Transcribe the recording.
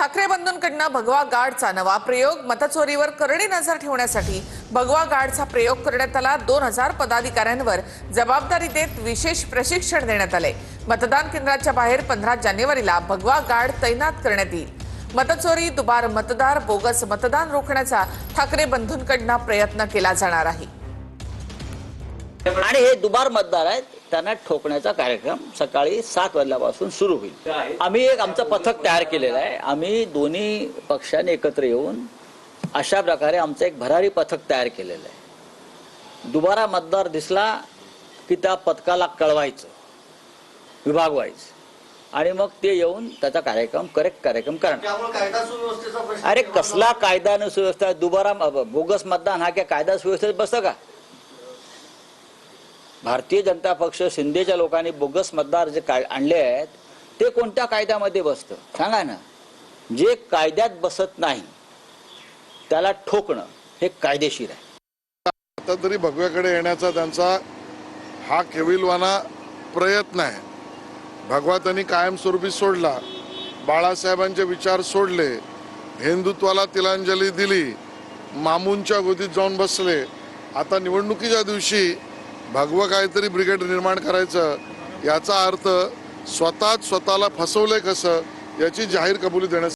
ठाकरे बंधूंकडनं भगवा गार्डचा नवा प्रयोग. मतचोरीवर करडी नजर ठेवण्यासाठी भगवा गार्डचा प्रयोग करण्यात आला. 2000 पदाधिकाऱ्यांवर जबाबदारी देत विशेष प्रशिक्षण देण्यात आले. मतदान केंद्राच्या बाहेर 15 जानेवारीला भगवा गार्ड तैनात करण्यात येईल. मतचोरी, दुबार मतदार, बोगस मतदान रोखण्याचा ठाकरे बंधूंकडनं प्रयत्न केला जाणार आहे. आणि हे दुबार मतदार आहेत, त्यांना ठोकण्याचा कार्यक्रम सकाळी 7 वाजल्यापासून सुरू होईल. आम्ही एक आमचं पथक तयार केलेलं आहे. आम्ही दोन्ही पक्षांनी एकत्र येऊन अशा प्रकारे आमचं एक भरारी पथक तयार केलेलं आहे. दुबारा मतदार दिसला की त्या पथकाला कळवायचं, विभाग वाईज, आणि मग ते येऊन त्याचा कार्यक्रम कार्यक्रम करणार. अरे कसला कायदा आणि सुव्यवस्था? दुबारा बोगस मतदान हा काय कायदा सुव्यवस्थेत बसतं का? भारतीय जनता पक्ष, शिंदेच्या लोकांनी बोगस मतदार जे आणले आहेत ते कोणत्या कायद्यामध्ये बसतं सांगा ना. जे कायद्यात बसत नाही त्याला ठोकणं हे कायदेशीर आहे. आता तरी भगव्याकडे येण्याचा त्यांचा हा केविलवाना प्रयत्न आहे. भगवा त्यांनी कायमस्वरूपी सोडला, बाळासाहेबांचे विचार सोडले, हिंदुत्वाला तिलांजली दिली, मामूंच्या गोदीत जाऊन बसले. आता निवडणुकीच्या दिवशी भगवा काहीतरी ब्रिगेड निर्माण करायचं, याचा अर्थ स्वतःला फसवलंय कसं याची जाहीर कबुली देण्यासाठी